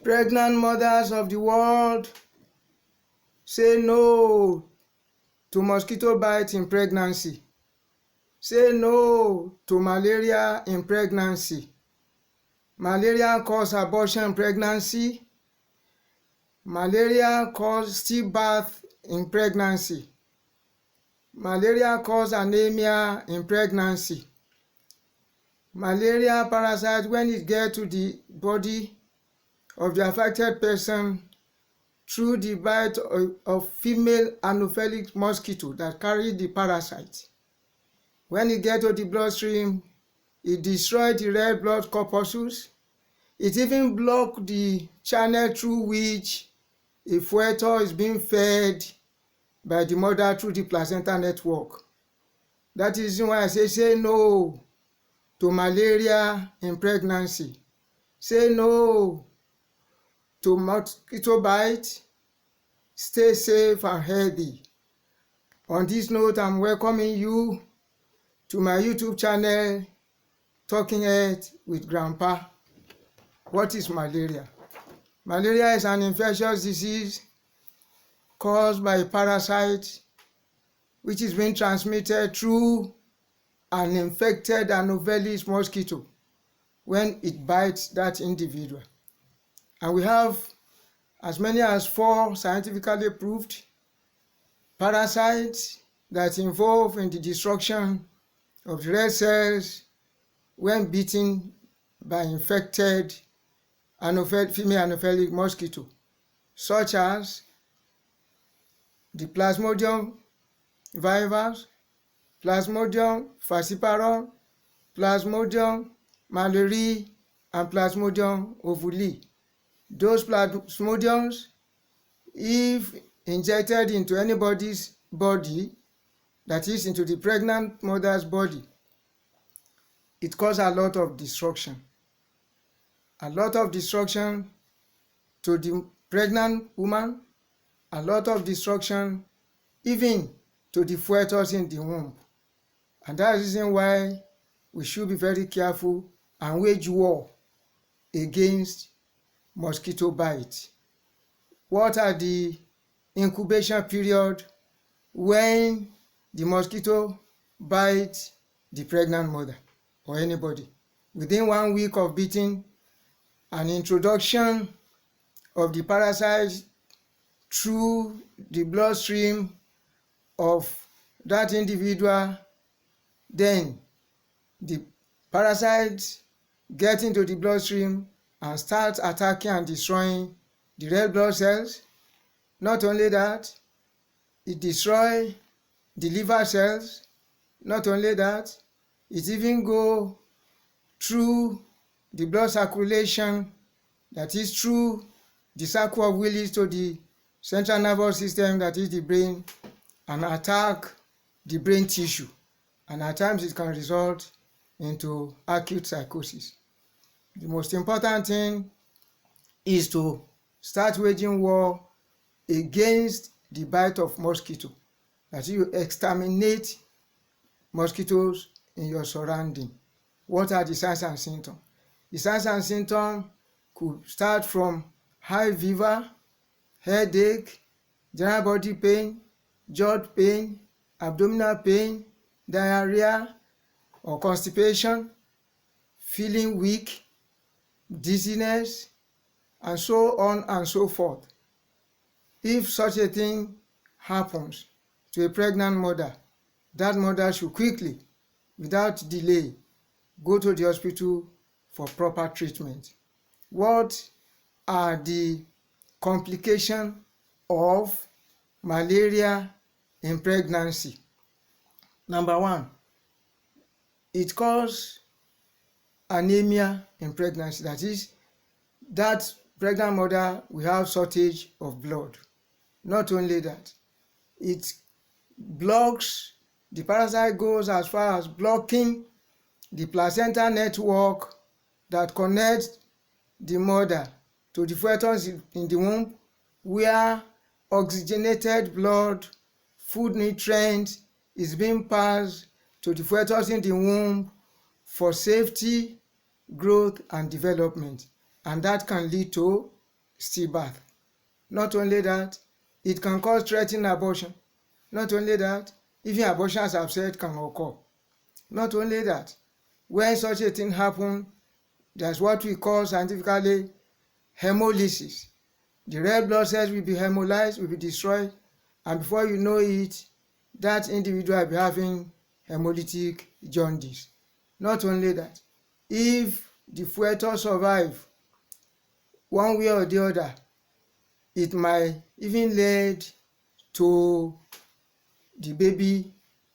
Pregnant mothers of the world, say no to mosquito bite in pregnancy. Say no to malaria in pregnancy. Malaria causes abortion in pregnancy. Malaria causes stillbirth in pregnancy. Malaria causes anemia in pregnancy. Malaria parasite, when it gets to the body of the affected person through the bite of female Anopheles mosquito that carry the parasite, when it gets to the bloodstream, it destroys the red blood corpuscles. It even blocks the channel through which a fetus is being fed by the mother through the placenta network. That is why I say no to malaria in pregnancy. Say no to mosquito bite. Stay safe and healthy. On this note, I'm welcoming you to my YouTube channel, Talking Health with Grandpa. What is malaria? Malaria is an infectious disease caused by a parasite which is being transmitted through an infected Anopheles mosquito when it bites that individual. And we have as many as 4 scientifically proved parasites that involve in the destruction of the red cells when bitten by infected female Anopheles mosquito, such as the Plasmodium vivax, Plasmodium falciparum, Plasmodium malariae, and Plasmodium ovule. Those plasmodiums, if injected into anybody's body, that is into the pregnant mother's body, it causes a lot of destruction. A lot of destruction to the pregnant woman, a lot of destruction even to the fetus in the womb. And that is the reason why we should be very careful and wage war against mosquito bite. What are the incubation period when the mosquito bites the pregnant mother or anybody? Within 1 week of biting, an introduction of the parasite through the bloodstream of that individual, then the parasites get into the bloodstream and start attacking and destroying the red blood cells. Not only that, it destroys the liver cells. Not only that, it even goes through the blood circulation, that is through the circle of Willis to the central nervous system, that is the brain, and attack the brain tissue. And at times it can result into acute psychosis. The most important thing is to start waging war against the bite of mosquito. That you exterminate mosquitoes in your surrounding. What are the signs and symptoms? The signs and symptoms could start from high fever, headache, general body pain, joint pain, abdominal pain, diarrhea or constipation, feeling weak, dizziness, and so on and so forth. If such a thing happens to a pregnant mother, that mother should quickly, without delay, go to the hospital for proper treatment. What are the complications of malaria in pregnancy? Number 1, it causes anemia in pregnancy. That is, that pregnant mother will have shortage of blood. Not only that, it blocks, the parasite goes as far as blocking the placenta network that connects the mother to the fetus in the womb, where oxygenated blood, food nutrients is being passed to the fetus in the womb for safety, growth, and development. And that can lead to stillbirth. Not only that, it can cause threatened abortion. Not only that, even abortion, as I've said, can occur. Not only that, when such a thing happens, there's what we call scientifically hemolysis. The red blood cells will be hemolyzed, will be destroyed, and before you know it, that individual will be having hemolytic jaundice. Not only that, if the fetus survive one way or the other, it might even lead to the baby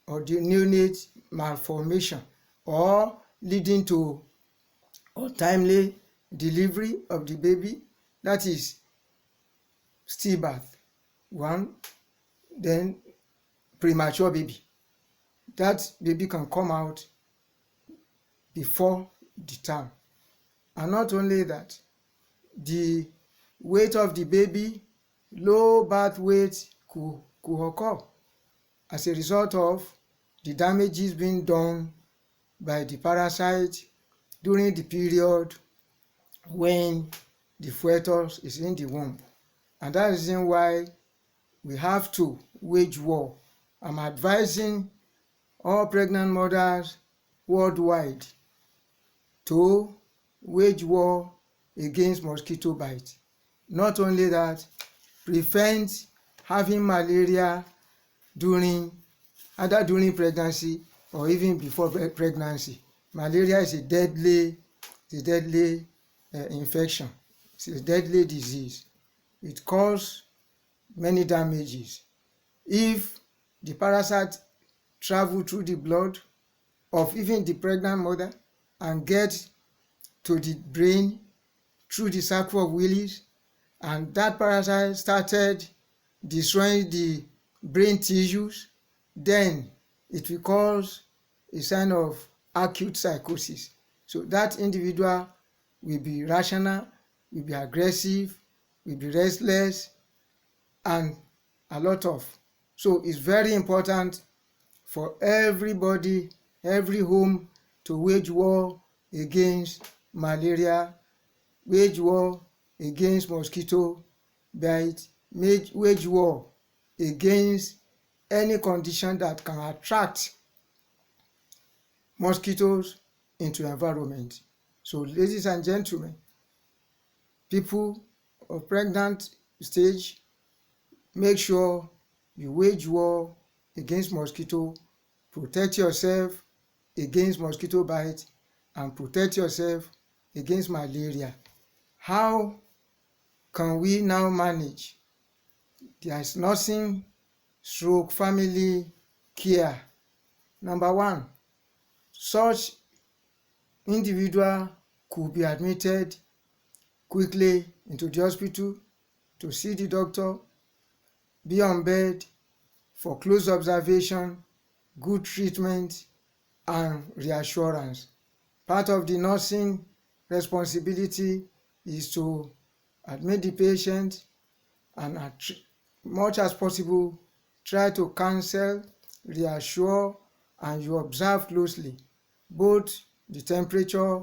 or the neonate malformation, or leading to untimely delivery of the baby. That is stillbirth. One, then premature baby. That baby can come out before the time. And not only that, the weight of the baby, low birth weight could occur as a result of the damages being done by the parasite during the period when the fetus is in the womb. And that is the reason why we have to wage war. I'm advising all pregnant mothers worldwide to wage war against mosquito bite. Not only that, prevent having malaria either during pregnancy or even before pregnancy. Malaria is a deadly infection. It's a deadly disease. It causes many damages. If the parasite travel through the blood of even the pregnant mother and get to the brain through the circle of Willis, and that parasite started destroying the brain tissues, then it will cause a sign of acute psychosis. So that individual will be irrational, will be aggressive, will be restless, and a lot of. So it's very important for everybody, every home, to wage war against malaria, wage war against mosquito bite, wage war against any condition that can attract mosquitoes into environment. So ladies and gentlemen, people of pregnant stage, make sure you wage war against mosquito, protect yourself against mosquito bite, and protect yourself against malaria. How can we now manage? There is nursing / family care. Number one, such individual could be admitted quickly into the hospital to see the doctor, be on bed for close observation, good treatment, and reassurance. Part of the nursing responsibility is to admit the patient and as much as possible try to counsel, reassure, and you observe closely. Both the temperature,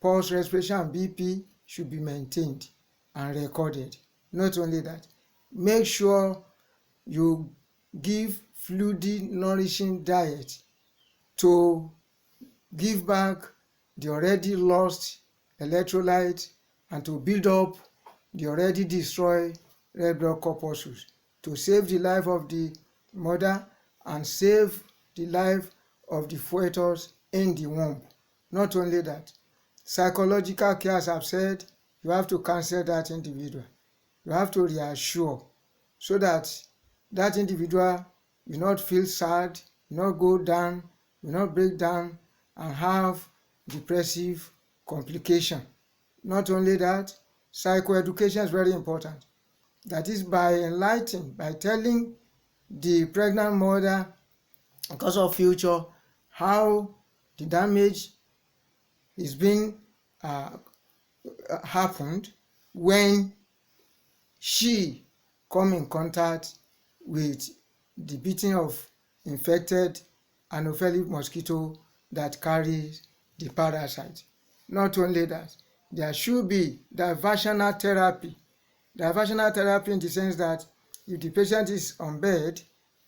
pulse, respiration, and BP should be maintained and recorded. Not only that, make sure you give fluid nourishing diet to give back the already lost electrolyte and to build up the already destroyed red blood corpuscles, to save the life of the mother and save the life of the fetus in the womb. Not only that, psychological care, as I've said, you have to counsel that individual. You have to reassure so that that individual will not feel sad, will not go down, will not break down and have depressive complication. Not only that, psychoeducation is very important. That is by enlightening, by telling the pregnant mother, because of future, how the damage is being happened when she come in contact with the beating of infected Anopheles mosquito that carries the parasite. Not only that, there should be diversional therapy Diversional therapy in the sense that if the patient is on bed,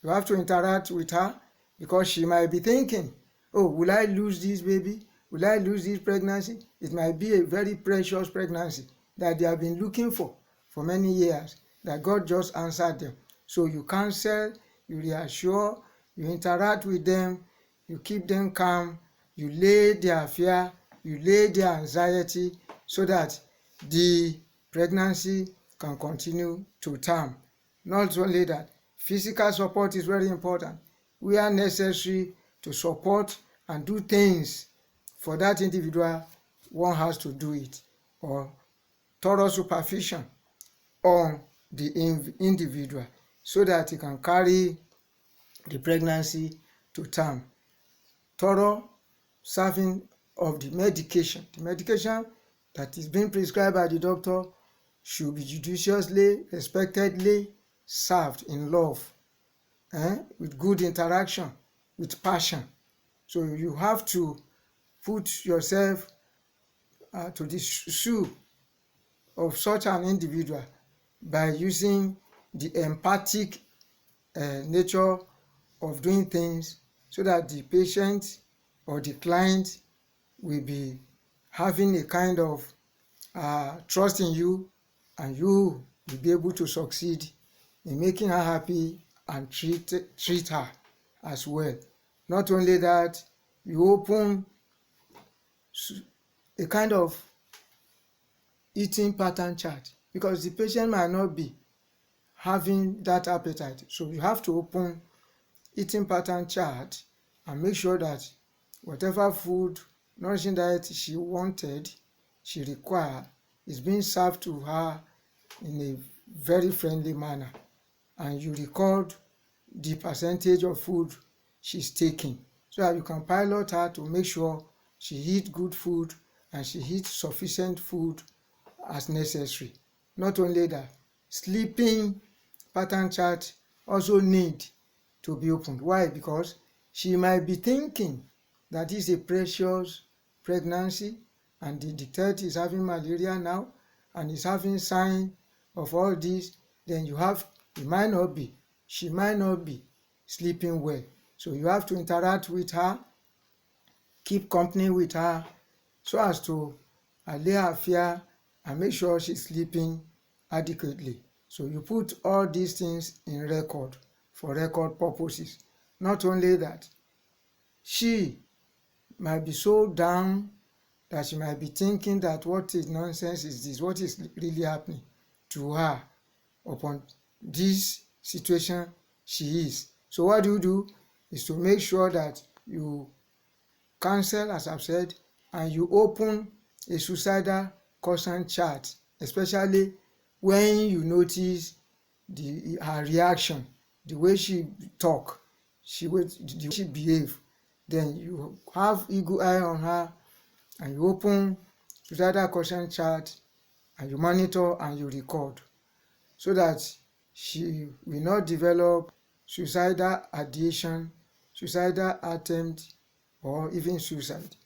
you have to interact with her because she might be thinking, oh, will I lose this baby? Will I lose this pregnancy? It might be a very precious pregnancy that they have been looking for many years, that God just answered them. So you counsel, you reassure, you interact with them, you keep them calm, you lay their fear, you lay their anxiety so that the pregnancy can continue to term. Not only that, physical support is very important. We are necessary to support and do things for that individual. One has to do it, or thorough supervision on the individual so that he can carry the pregnancy to term. Thorough serving of the medication. The medication that is being prescribed by the doctor should be judiciously, respectedly served in love, with good interaction, with passion. So you have to put yourself to the shoe of such an individual by using the empathic nature of doing things so that the patient or the client will be having a kind of trust in you, and you will be able to succeed in making her happy and treat her as well. Not only that, you open a kind of eating pattern chart because the patient might not be having that appetite. So you have to open eating pattern chart and make sure that whatever food, nourishing diet she wanted, she required, is being served to her in a very friendly manner. And you record the percentage of food she's taking so that you can pilot her to make sure she eats good food and she eats sufficient food as necessary. Not only that, sleeping pattern chart also need to be opened. Why? Because she might be thinking that is a precious pregnancy and the detect is having malaria now and is having sign of all this. Then she might not be sleeping well. So you have to interact with her, keep company with her so as to allay her fear and make sure she's sleeping adequately. So you put all these things in record for record purposes. Not only that, she might be so down that she might be thinking that what is nonsense is this, what is really happening to her upon this situation she is. So what do is to make sure that you counsel, as I've said, and you open a suicidal caution chart, especially when you notice her reaction, the way she talk, the way she behave. Then you have eagle eye on her and you open suicidal caution chart and you monitor and you record so that she will not develop suicidal ideation, suicidal attempt, or even suicide.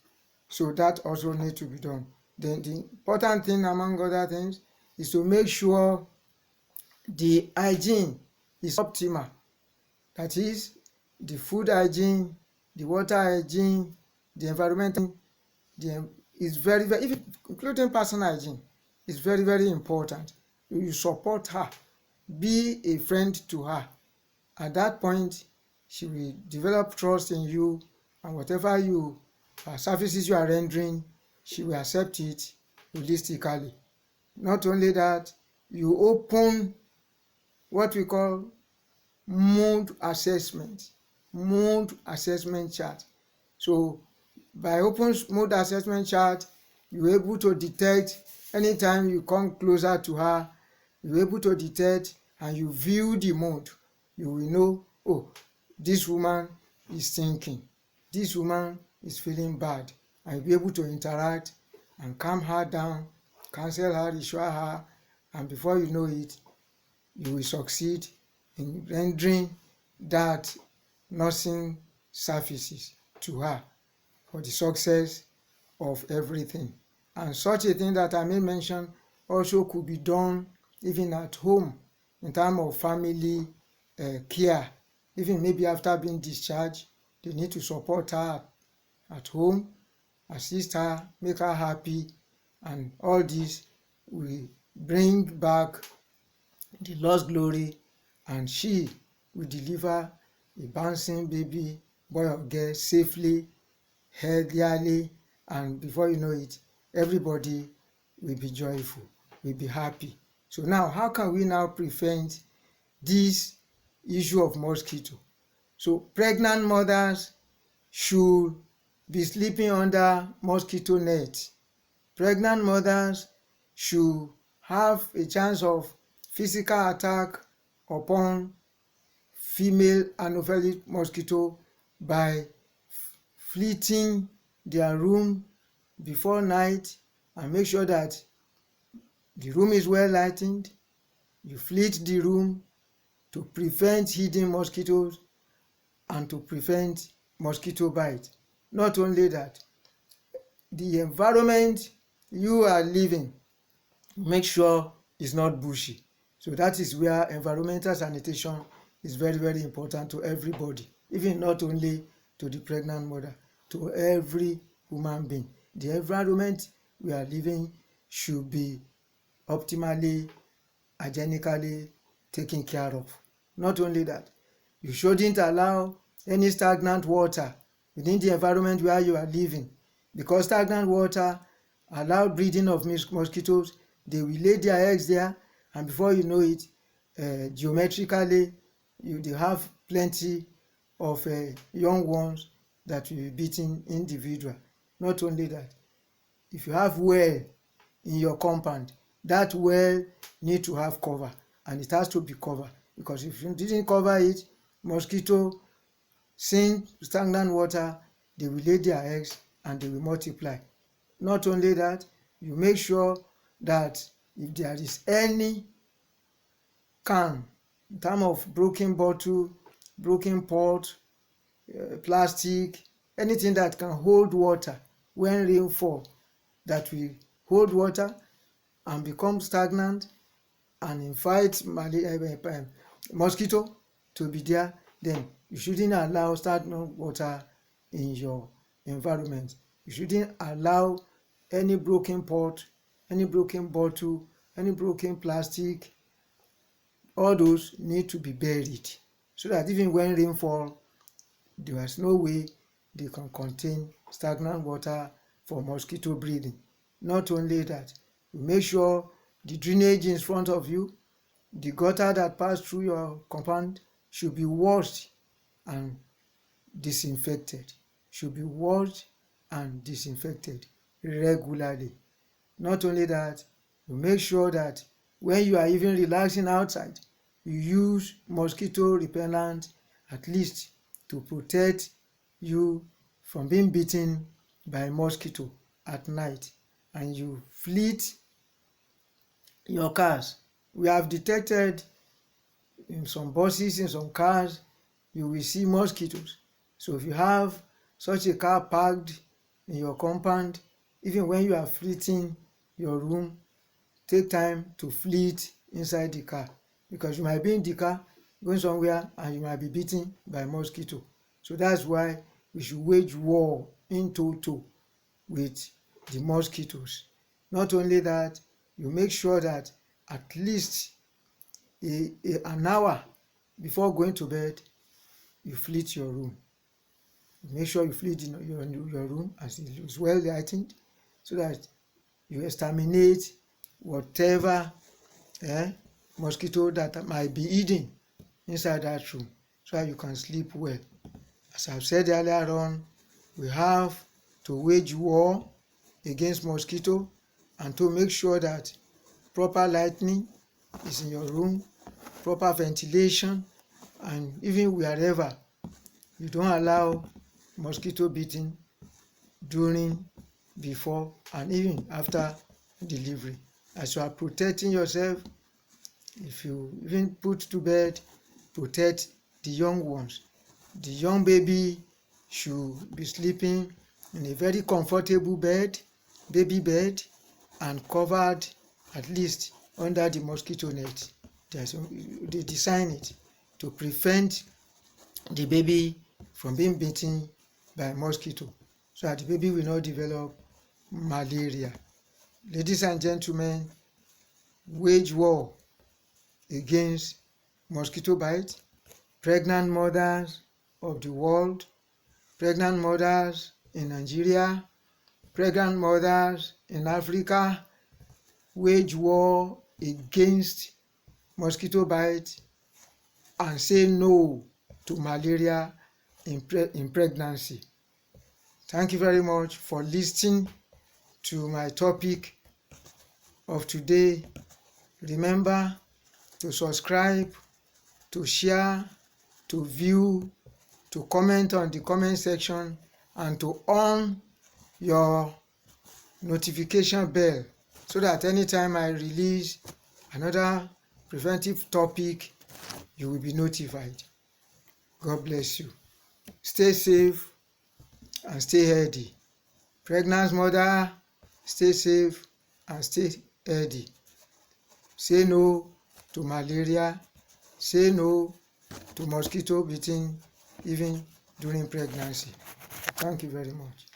So that also needs to be done. Then the important thing, among other things, is to make sure the hygiene is optimal. That is, the food hygiene, the water hygiene, the environmental is very, very, including personal hygiene, is very, very important. You support her, be a friend to her. At that point, she will develop trust in you, and whatever services you are rendering, she will accept it holistically. Not only that, you open what we call mood assessment chart. So by open mood assessment chart, you're able to detect anytime you come closer to her, you're able to detect and you view the mood. You will know, oh, this woman is thinking, this woman is feeling bad, and you'll be able to interact and calm her down, counsel her, reassure her, and before you know it, you will succeed in rendering that nursing services to her for the success of everything. And such a thing that I may mention also could be done even at home, in terms of family care. Even maybe after being discharged, they need to support her at home, assist her, make her happy, and all this will bring back the lost glory, and she will deliver a bouncing baby, boy or girl, safely, healthily, and before you know it, everybody will be joyful, will be happy. So now, how can we now prevent this issue of mosquito? So pregnant mothers should be sleeping under mosquito net. Pregnant mothers should have a chance of physical attack upon female Anopheles mosquito by fleeting their room before night, and make sure that the room is well lightened. You fleet the room to prevent hidden mosquitoes and to prevent mosquito bite. Not only that, the environment you are living, make sure it's not bushy. So that is where environmental sanitation is very, very important to everybody, even not only to the pregnant mother, to every human being. The environment we are living should be optimally, hygienically taken care of. Not only that, you shouldn't allow any stagnant water within the environment where you are living, because stagnant water allow breeding of mosquitoes. They will lay their eggs there, and before you know it, geometrically, they have plenty of young ones that will be beating individual. Not only that, if you have well in your compound, that well need to have cover, and it has to be covered, because if you didn't cover it, mosquito seeing stagnant water, they will lay their eggs and they will multiply. Not only that, you make sure that if there is any can, in terms of broken bottle, broken pot, plastic, anything that can hold water when rain fall, that will hold water and become stagnant and invite mosquito to be there, then you shouldn't allow stagnant water in your environment. You shouldn't allow any broken pot, any broken bottle, any broken plastic. All those need to be buried, so that even when rain fall, there is no way they can contain stagnant water for mosquito breeding. Not only that, you make sure the drainage in front of you, the gutter that pass through your compound, should be washed and disinfected. Should be washed and disinfected regularly. Not only that, you make sure that when you are even relaxing outside, you use mosquito repellent, at least to protect you from being bitten by mosquito at night. And you fleet your cars. We have detected in some buses, in some cars, you will see mosquitoes. So if you have such a car parked in your compound, even when you are fleeting your room, take time to fleet inside the car, because you might be in the car going somewhere and you might be bitten by mosquito. So that's why we should wage war in total with the mosquitoes. Not only that, you make sure that at least an hour before going to bed, you fleet your room. Make sure you fleet your room as it is well lightened, so that you exterminate whatever mosquito that might be hidden inside that room, so that you can sleep well. As I've said earlier on, we have to wage war against mosquito, and to make sure that proper lighting is in your room, proper ventilation, and even wherever you don't allow mosquito beating during, before, and even after delivery. As you are protecting yourself, if you even put to bed, protect the young ones. The young baby should be sleeping in a very comfortable bed, baby bed, and covered at least under the mosquito net. They design it to prevent the baby from being bitten by mosquito, so that the baby will not develop malaria. Ladies and gentlemen, wage war against mosquito bite. Pregnant mothers of the world, pregnant mothers in Nigeria, pregnant mothers in Africa, wage war against mosquito bite and say no to malaria in pregnancy. Thank you very much for listening to my topic of today. Remember to subscribe, to share, to view, to comment on the comment section, and to on your notification bell so that anytime I release another preventive topic, you will be notified. God bless you. Stay safe and stay healthy. Pregnant mother, stay safe and stay healthy. Say no to malaria. Say no to mosquito biting even during pregnancy. Thank you very much.